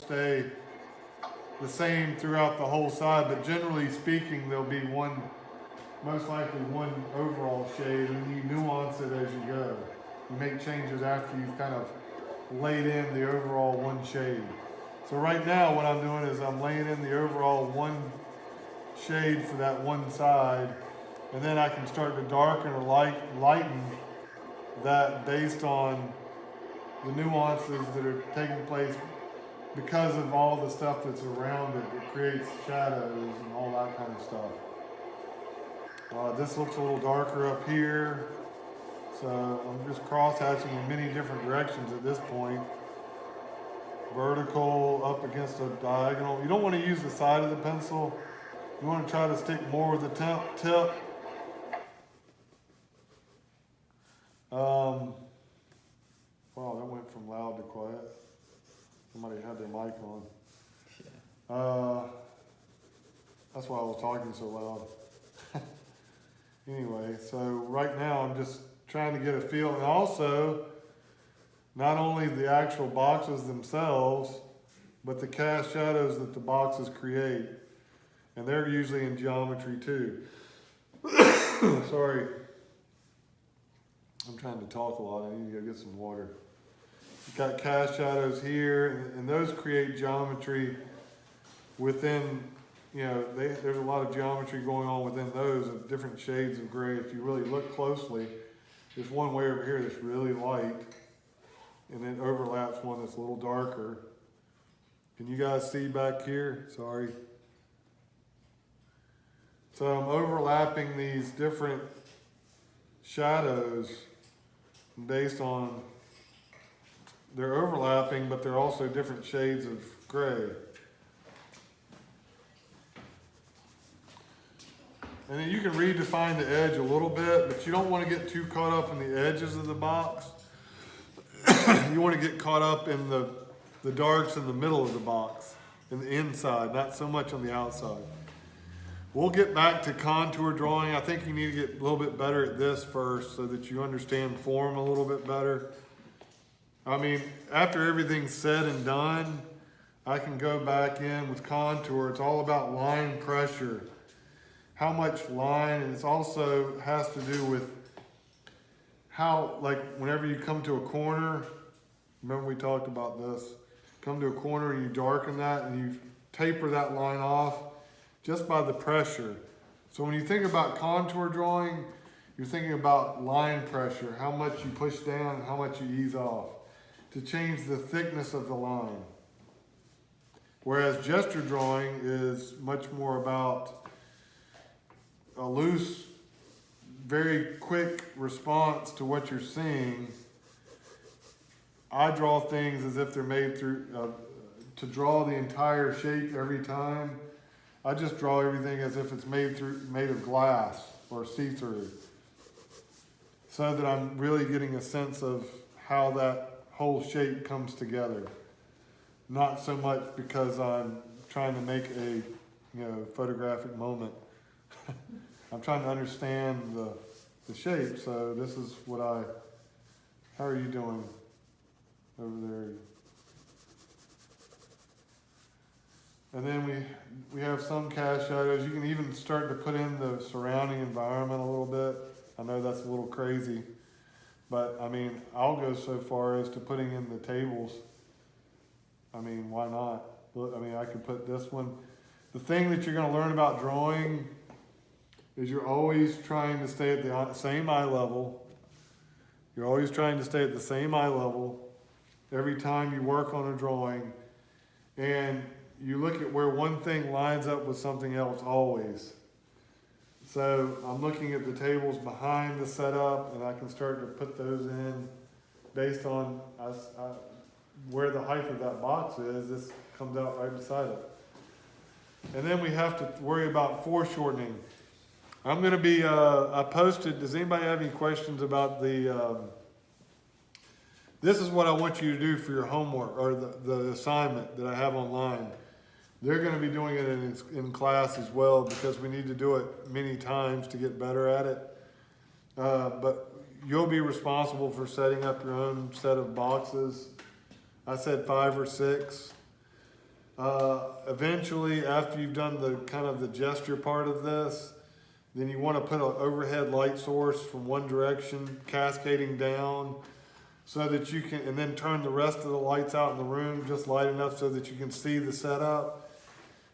stay the same throughout the whole side, but generally speaking, there'll be one, most likely one overall shade, and you nuance it as you go. You make changes after you've kind of laid in the overall one shade. So right now what I'm doing is I'm laying in the overall one shade for that one side, and then I can start to darken or lighten that based on the nuances that are taking place because of all the stuff that's around it. It creates shadows and all that kind of stuff. This looks a little darker up here. So I'm just cross-hatching in many different directions at this point. Vertical up against a diagonal. You don't want to use the side of the pencil. You want to try to stick more with the tip. Wow, that went from loud to quiet. Somebody had their mic on. That's why I was talking so loud. Anyway, so right now I'm just trying to get a feel, and also not only the actual boxes themselves, but the cast shadows that the boxes create. And they're usually in geometry too. Sorry. I'm trying to talk a lot. I need to go get some water. You've got cast shadows here, and those create geometry within, you know, there's a lot of geometry going on within those of different shades of gray. If you really look closely, there's one way over here that's really light, and it overlaps one that's a little darker. Can you guys see back here? Sorry. So I'm overlapping these different shadows based on, they're overlapping, but they're also different shades of gray. And then you can redefine the edge a little bit, but you don't want to get too caught up in the edges of the box. You want to get caught up in the darks in the middle of the box, in the inside, not so much on the outside. We'll get back to contour drawing. I think you need to get a little bit better at this first so that you understand form a little bit better. I mean, after everything's said and done, I can go back in with contour. It's all about line pressure. How much line, and it's also has to do with how, like whenever you come to a corner, remember we talked about this, come to a corner and you darken that and you taper that line off just by the pressure. So when you think about contour drawing, you're thinking about line pressure, how much you push down and how much you ease off to change the thickness of the line. Whereas gesture drawing is much more about a loose, very quick response to what you're seeing. I draw things as if they're made through, to draw the entire shape every time. I just draw everything as if it's made of glass or see-through, so that I'm really getting a sense of how that whole shape comes together. Not so much because I'm trying to make a, photographic moment. I'm trying to understand the shape. So this is what how are you doing over there? And then we have some cast shadows. You can even start to put in the surrounding environment a little bit. I know that's a little crazy, but I mean, I'll go so far as to putting in the tables. I mean, why not? I mean, I could put this one. The thing that you're going to learn about drawing is you're always trying to stay at the same eye level. You're always trying to stay at the same eye level every time you work on a drawing. And you look at where one thing lines up with something else always. So I'm looking at the tables behind the setup, and I can start to put those in based on where the height of that box is. This comes out right beside it. And then we have to worry about foreshortening. I'm going to be, I posted, does anybody have any questions about this is what I want you to do for your homework, or the assignment that I have online. They're going to be doing it in class as well, because we need to do it many times to get better at it. But you'll be responsible for setting up your own set of boxes. I said 5 or 6. Eventually, after you've done the kind of the gesture part of this, then you want to put an overhead light source from one direction cascading down so that you can, and then turn the rest of the lights out in the room just light enough so that you can see the setup.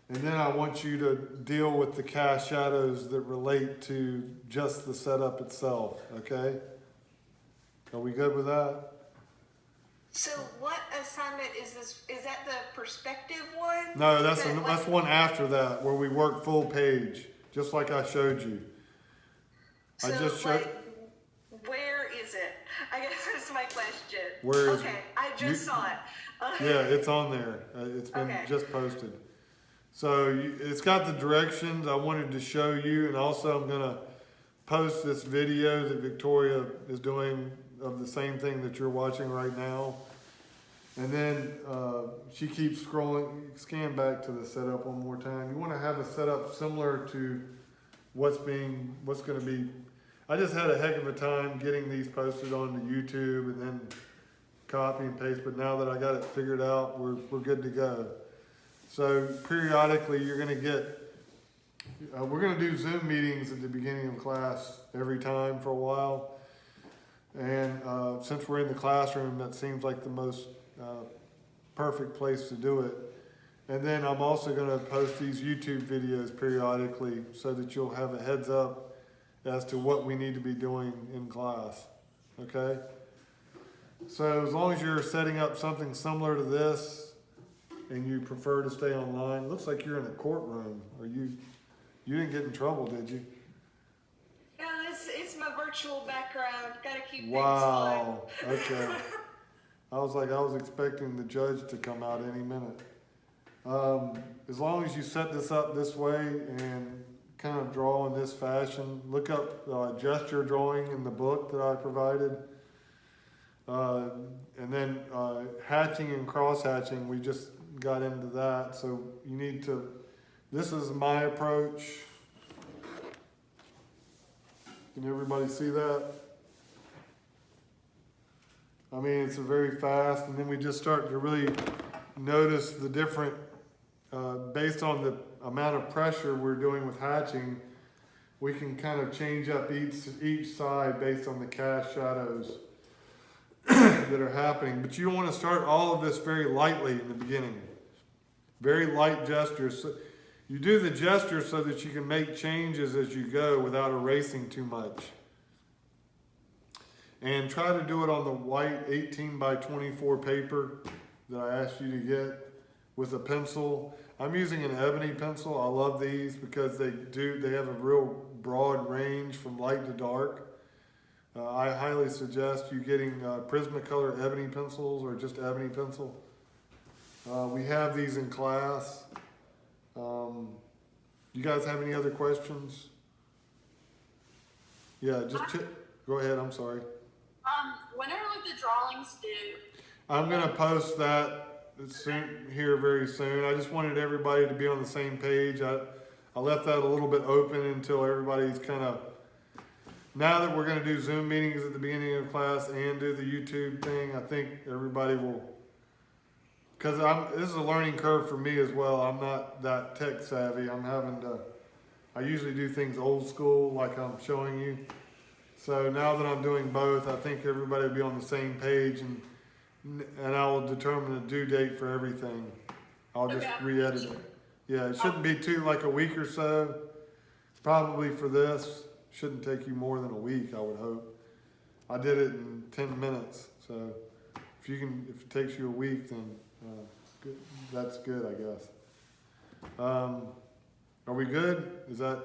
And then I want you to deal with the cast shadows that relate to just the setup itself, okay? Are we good with that? So what assignment is this? Is that the perspective one? No, that's, Is that that's one after that where we work full page, just like I showed you. so I just showed. like, where is it? I guess that's my question. Where is okay, I just saw it. Yeah, it's on there. It's been Okay. just posted. So it's got the directions I wanted to show you, and also I'm gonna post this video that Victoria is doing of the same thing that you're watching right now. And then she keeps scrolling. Scan back to the setup one more time. You want to have a setup similar to what's going to be. I just had a heck of a time getting these posted onto YouTube and then copy and paste. But now that I got it figured out, we're good to go. So periodically, you're going to get. We're going to do Zoom meetings at the beginning of class every time for a while. And since we're in the classroom, that seems like the most perfect place to do it. And then I'm also going to post these YouTube videos periodically so that you'll have a heads up as to what we need to be doing in class. Okay? So as long as you're setting up something similar to this and you prefer to stay online, looks like you're in a courtroom. You didn't get in trouble, did you? Yeah, it's my virtual background. Got to keep Wow. Okay. I was expecting the judge to come out any minute. As long as you set this up this way and kind of draw in this fashion, look up gesture drawing in the book that I provided. And then hatching and cross hatching, we just got into that. So you need to, this is my approach. Can everybody see that? I mean, it's a very fast, and then we just start to really notice the different, based on the amount of pressure we're doing with hatching, we can kind of change up each side based on the cast shadows that are happening. But you don't want to start all of this very lightly in the beginning. Very light gestures. So you do the gesture so that you can make changes as you go without erasing too much. And try to do it on the white 18 by 24 paper that I asked you to get with a pencil. I'm using an ebony pencil. I love these because they have a real broad range from light to dark. I highly suggest you getting Prismacolor ebony pencils or just ebony pencil. We have these in class. You guys have any other questions? Yeah, go ahead, I'm sorry. When are like the drawings due? I'm gonna post that soon, here very soon. I just wanted everybody to be on the same page. I left that a little bit open until everybody's kind of, now that we're gonna do Zoom meetings at the beginning of class and do the YouTube thing, I think everybody will, because this is a learning curve for me as well. I'm not that tech savvy. I usually do things old school like I'm showing you. So now that I'm doing both, I think everybody will be on the same page, and I will determine a due date for everything. I'll just re-edit it. Yeah, it shouldn't be like a week or so. Probably for this, shouldn't take you more than a week, I would hope. I did it in 10 minutes, so if it takes you a week, then that's good, I guess. Are we good? Is that